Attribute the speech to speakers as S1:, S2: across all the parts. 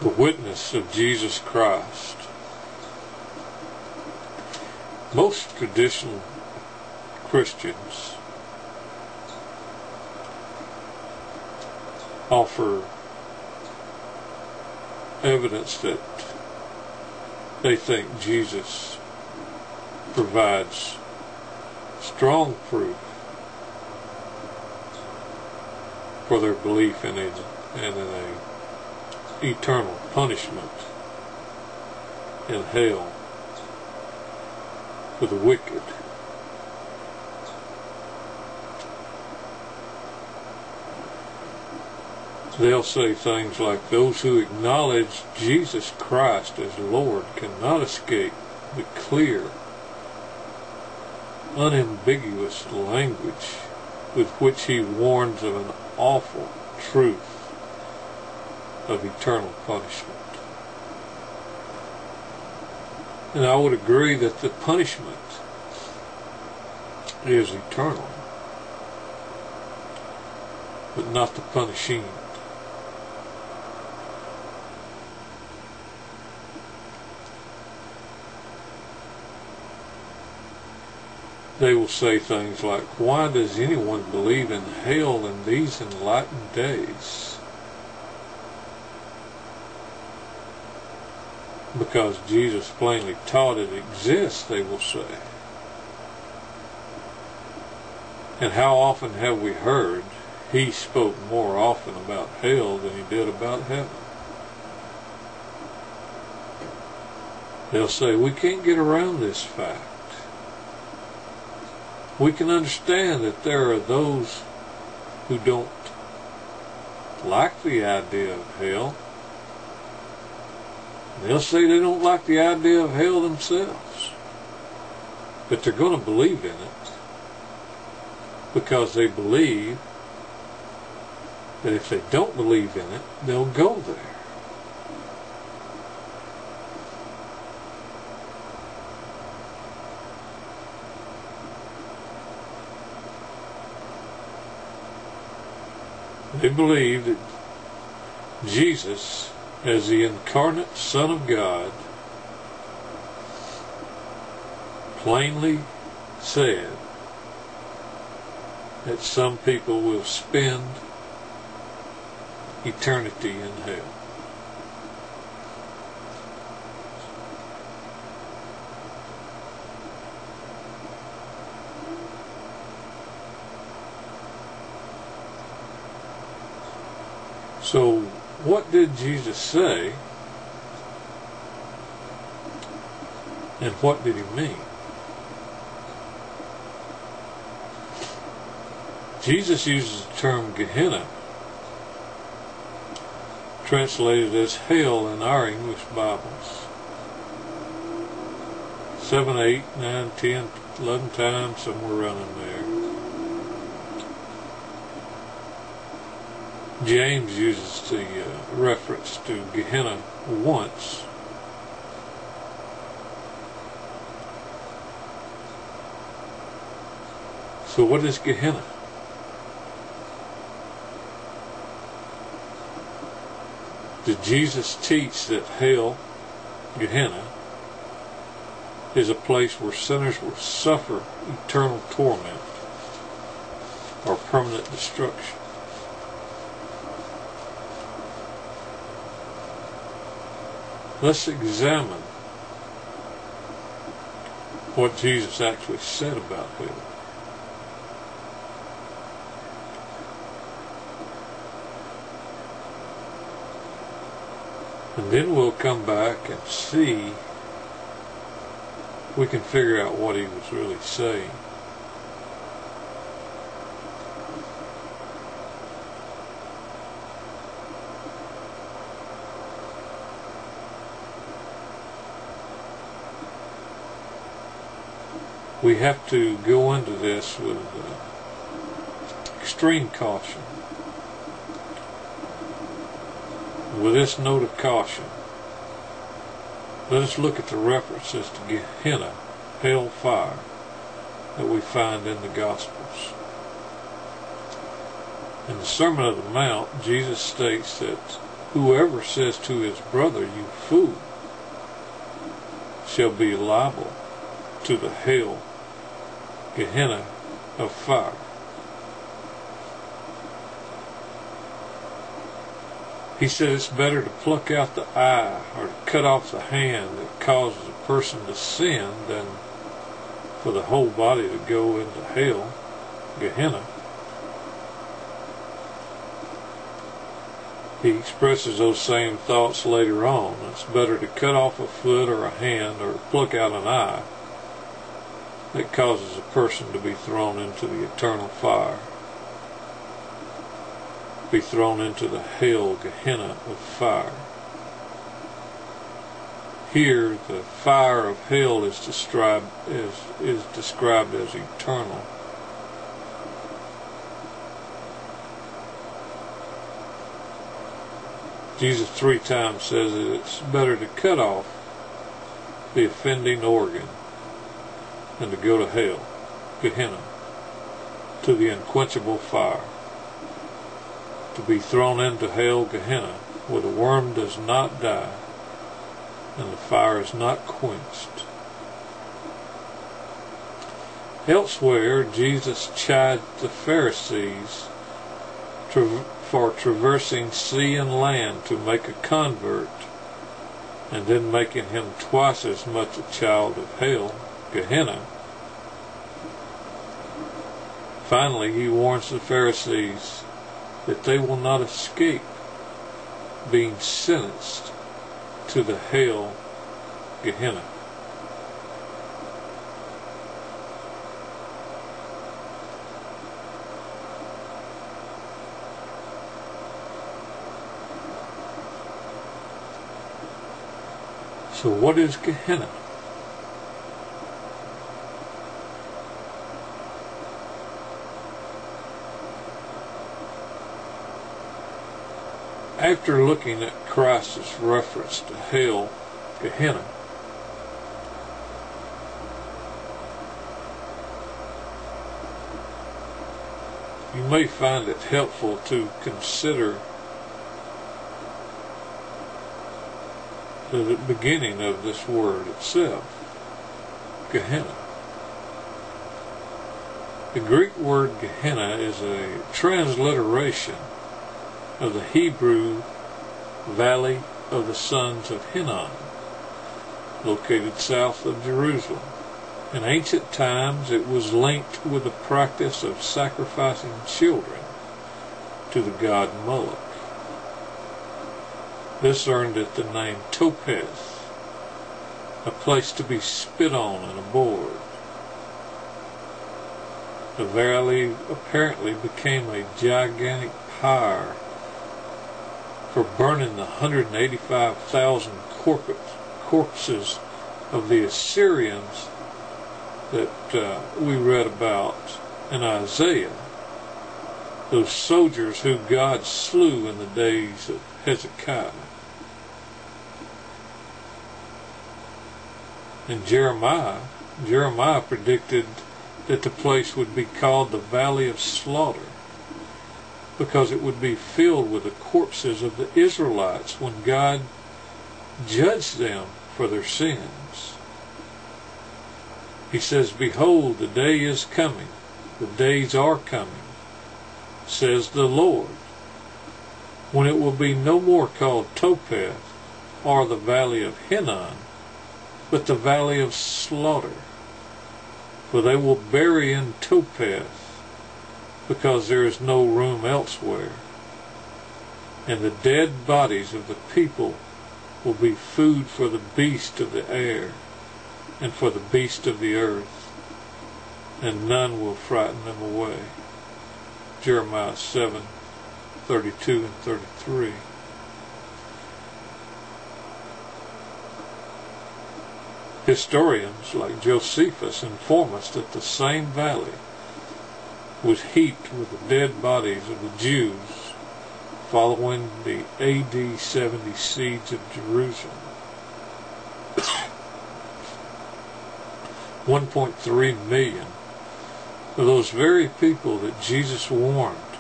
S1: The witness of Jesus Christ. Most traditional Christians offer evidence that they think Jesus provides strong proof for their belief in an eternal punishment in hell for the wicked. They'll say things like, those who acknowledge Jesus Christ as Lord cannot escape the clear, unambiguous language with which he warns of an awful truth of eternal punishment. And I would agree that the punishment is eternal, but not the punishing. They will say things like, why does anyone believe in hell in these enlightened days? Because Jesus plainly taught it exists, they will say. And how often have we heard he spoke more often about hell than he did about heaven? They'll say, we can't get around this fact. We can understand that there are those who don't like the idea of hell. They'll say they don't like the idea of hell themselves, but they're going to believe in it because they believe that if they don't believe in it, they'll go there. They believe that Jesus, as the incarnate Son of God, plainly said that some people will spend eternity in hell. So, what did Jesus say, and what did he mean? Jesus uses the term Gehenna, translated as hell in our English Bibles, 7, 8, 9, 10, 11 times, somewhere around in there. James uses the reference to Gehenna once. So what is Gehenna? Did Jesus teach that hell, Gehenna, is a place where sinners will suffer eternal torment or permanent destruction? Let's examine what Jesus actually said about hell. And then we'll come back and see if we can figure out what he was really saying. We have to go into this with extreme caution. With this note of caution, let us look at the references to Gehenna, hell fire, that we find in the Gospels. In the Sermon on the Mount, Jesus states that whoever says to his brother, you fool, shall be liable to the hell, Gehenna of fire. He said it's better to pluck out the eye or to cut off the hand that causes a person to sin than for the whole body to go into hell, Gehenna. He expresses those same thoughts later on. It's better to cut off a foot or a hand or pluck out an eye that causes a person to be thrown into the eternal fire, be thrown into the hell, Gehenna of fire. Here, the fire of hell is described as eternal. Jesus 3 times says that it's better to cut off the offending organ than to go to hell, Gehenna, to the unquenchable fire, to be thrown into hell, Gehenna, where the worm does not die and the fire is not quenched. Elsewhere, Jesus chided the Pharisees for traversing sea and land to make a convert, and then making him twice as much a child of hell, Gehenna. Finally, he warns the Pharisees that they will not escape being sentenced to the hell, Gehenna. So what is Gehenna? After looking at Christ's reference to hell, Gehenna, you may find it helpful to consider the beginning of this word itself, Gehenna. The Greek word Gehenna is a transliteration of the Hebrew Valley of the Sons of Hinnom, located south of Jerusalem. In ancient times, it was linked with the practice of sacrificing children to the god Moloch. This earned it the name Topeth, a place to be spit on and abhorred. The valley apparently became a gigantic pyre for burning the 185,000 corpses of the Assyrians that we read about in Isaiah, those soldiers who God slew in the days of Hezekiah. And Jeremiah predicted that the place would be called the Valley of Slaughter, because it would be filled with the corpses of the Israelites when God judged them for their sins. He says, "Behold, the day is coming, the days are coming, says the Lord, when it will be no more called Topeth or the Valley of Hinnom, but the Valley of Slaughter. For they will bury in Topeth, because there is no room elsewhere. And the dead bodies of the people will be food for the beast of the air and for the beast of the earth, and none will frighten them away." Jeremiah 7:32 and 33. Historians like Josephus inform us that the same valley was heaped with the dead bodies of the Jews following the AD 70 siege of Jerusalem. 1.3 million of those very people that Jesus warned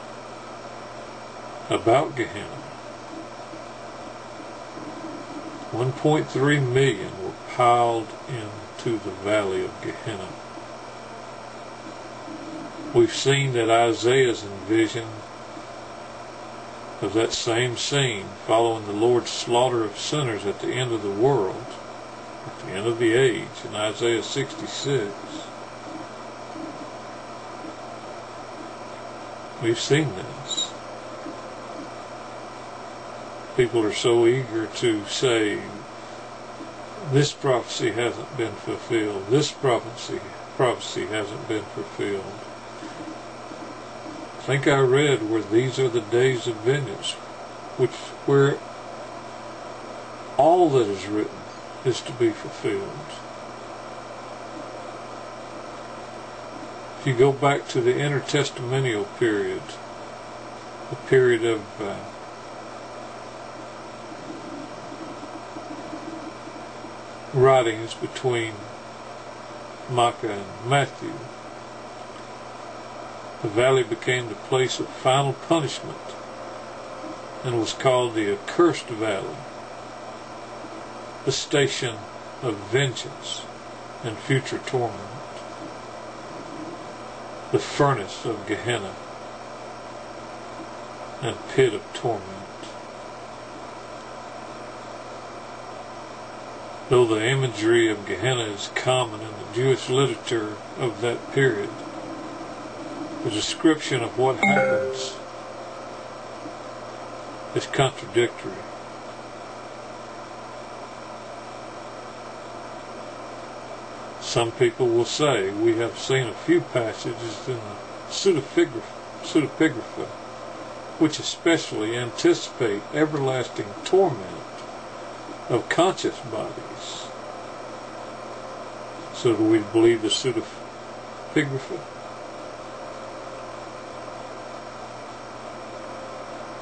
S1: about Gehenna 1.3 million were piled into the valley of Gehenna. We've seen that Isaiah's vision of that same scene following the Lord's slaughter of sinners at the end of the world, at the end of the age, in Isaiah 66. We've seen this. People are so eager to say, this prophecy hasn't been fulfilled, this prophecy hasn't been fulfilled. I think I read where these are the days of vengeance, where all that is written is to be fulfilled. If you go back to the intertestamental period, the period of writings between Micah and Matthew, the valley became the place of final punishment and was called the accursed valley, the station of vengeance and future torment, the furnace of Gehenna and pit of torment. Though the imagery of Gehenna is common in the Jewish literature of that period, the description of what happens is contradictory. Some people will say, we have seen a few passages in the pseudepigrapha which especially anticipate everlasting torment of conscious bodies. So do we believe the pseudepigrapha?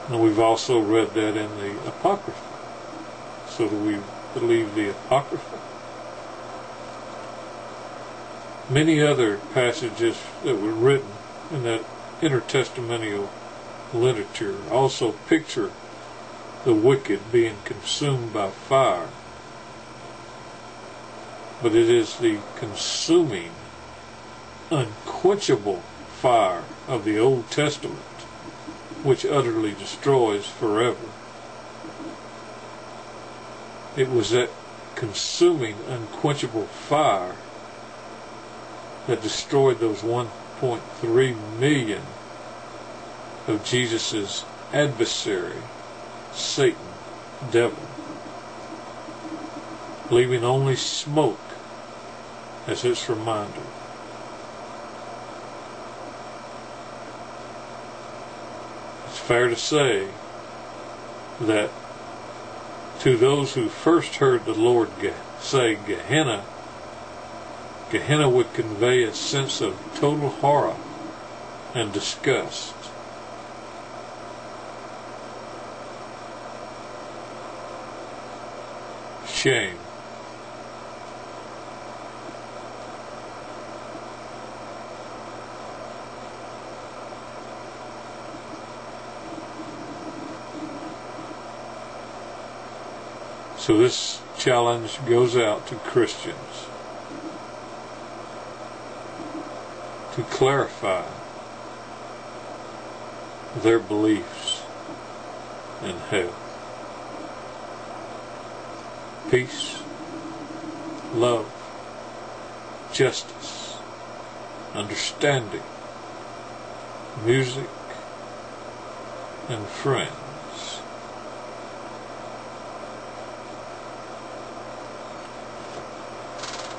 S1: And we've also read that in the Apocrypha. So do we believe the Apocrypha? Many other passages that were written in that intertestamental literature also picture the wicked being consumed by fire. But it is the consuming, unquenchable fire of the Old Testament which utterly destroys forever. It was that consuming, unquenchable fire that destroyed those 1.3 million of Jesus' adversary, Satan, devil, leaving only smoke as its reminder. It's fair to say that to those who first heard the Lord say Gehenna, Gehenna would convey a sense of total horror and disgust. Shame. So this challenge goes out to Christians to clarify their beliefs in hell. Peace, love, justice, understanding, music, and friends.